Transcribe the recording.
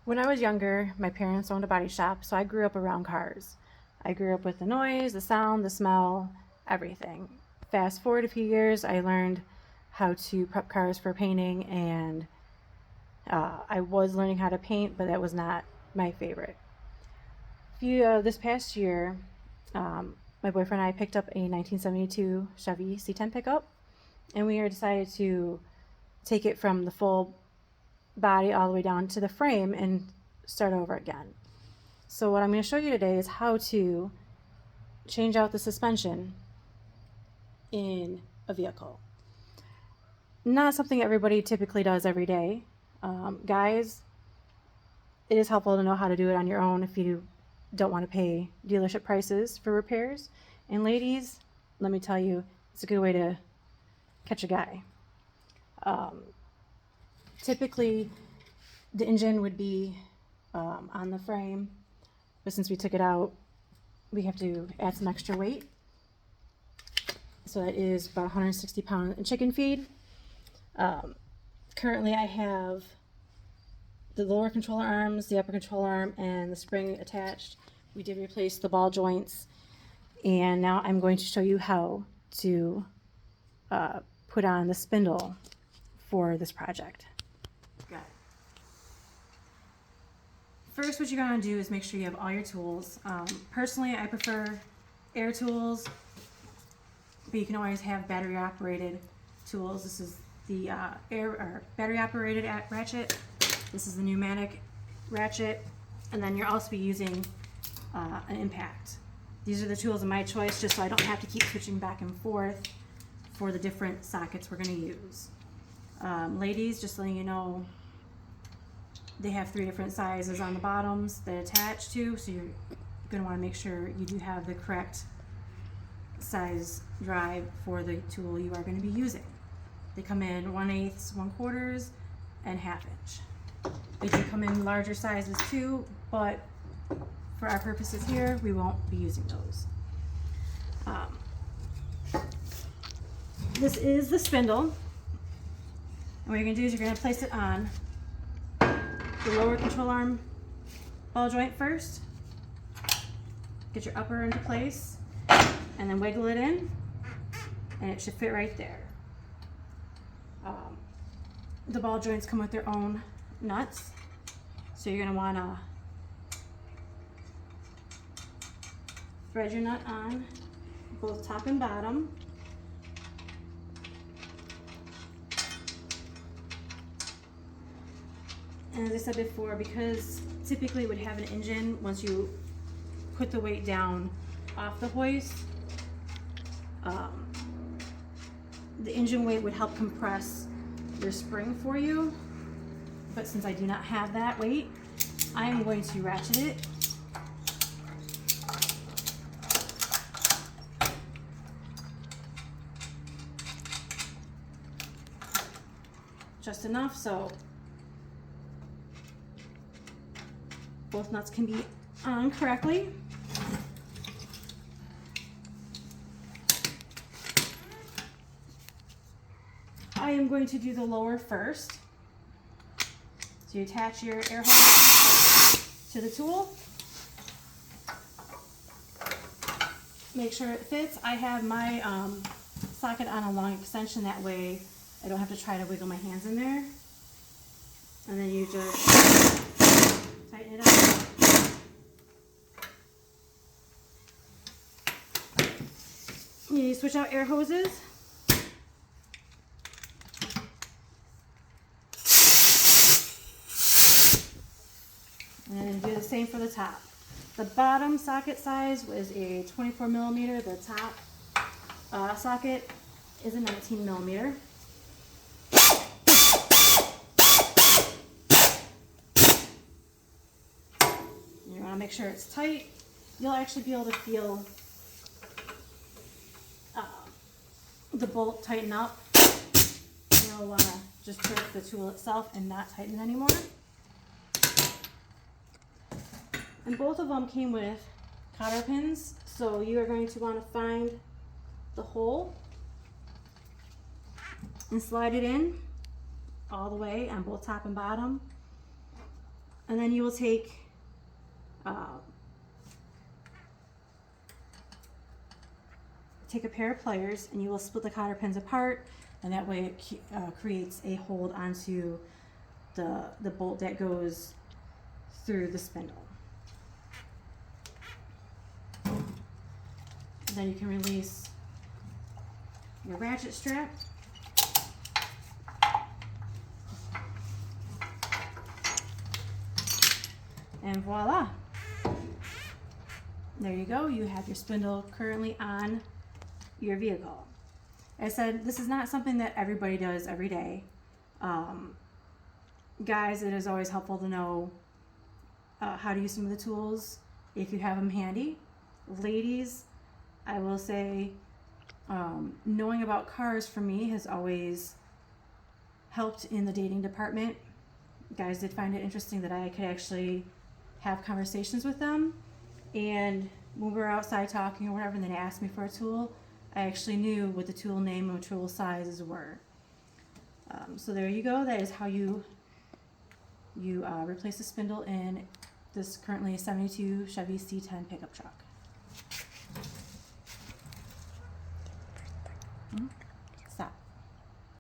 When I was younger, my parents owned a body shop, so I grew up around cars. I grew up with the noise, the sound, the smell, everything. Fast forward a few years, I learned how to prep cars for painting, and I was learning how to paint, but that was not my favorite. This past year, my boyfriend and I picked up a 1972 Chevy C10 pickup, and we decided to take it from the full body all the way down to the frame and start over again. So what I'm going to show you today is how to change out the suspension in a vehicle. Not something everybody typically does every day. Guys, it is helpful to know how to do it on your own if you don't want to pay dealership prices for repairs. And ladies, let me tell you, it's a good way to catch a guy. Typically, the engine would be on the frame, but since we took it out, we have to add some extra weight. So that is about 160 pounds in chicken feed. Currently I have the lower controller arms, the upper controller arm, and the spring attached. We did replace the ball joints, and now I'm going to show you how to put on the spindle for this project. Got it. First, what you're going to do is make sure you have all your tools. Personally, I prefer air tools, but you can always have battery operated tools. This is the battery operated ratchet. This is the pneumatic ratchet, and then you'll also be using an impact. These are the tools of my choice, just so I don't have to keep switching back and forth for the different sockets we're going to use. Ladies, just letting you know, they have 3 different sizes on the bottoms that attach to, so you're going to want to make sure you do have the correct size drive for the tool you are going to be using. They come in 1/8, 1/4, and 1/2 inch. They do come in larger sizes too, but for our purposes here, we won't be using those. This is the spindle, and what you're going to do is you're going to place it on the lower control arm ball joint first. Get your upper into place, and then wiggle it in, and it should fit right there. The ball joints come with their own nuts, so you're going to want to thread your nut on both top and bottom. And as I said before, because typically it would have an engine, once you put the weight down off the hoist, the engine weight would help compress your spring for you. But since I do not have that weight, I am going to ratchet it just enough so both nuts can be on correctly. I am going to do the lower first. So you attach your air hose to the tool. Make sure it fits. I have my socket on a long extension, that way I don't have to try to wiggle my hands in there. And then you just tighten it up. You need to switch out air hoses. And do the same for the top. The bottom socket size was a 24 millimeter. The top socket is a 19 millimeter. You want to make sure it's tight. You'll actually be able to feel the bolt tighten up. You'll want to just jerk the tool itself and not tighten anymore. And both of them came with cotter pins, so you are going to want to find the hole and slide it in all the way on both top and bottom. And then you will take take a pair of pliers and you will split the cotter pins apart, and that way it creates a hold onto the bolt that goes through the spindle. And then you can release your ratchet strap. And voila! There you go, you have your spindle currently on your vehicle. As I said, this is not something that everybody does every day. Guys, it is always helpful to know how to use some of the tools if you have them handy. Ladies, I will say, knowing about cars for me has always helped in the dating department. Guys did find it interesting that I could actually have conversations with them, and when we were outside talking or whatever, and then they asked me for a tool, I actually knew what the tool name and tool sizes were. So there you go. That is how you replace the spindle in this currently 72 Chevy C10 pickup truck.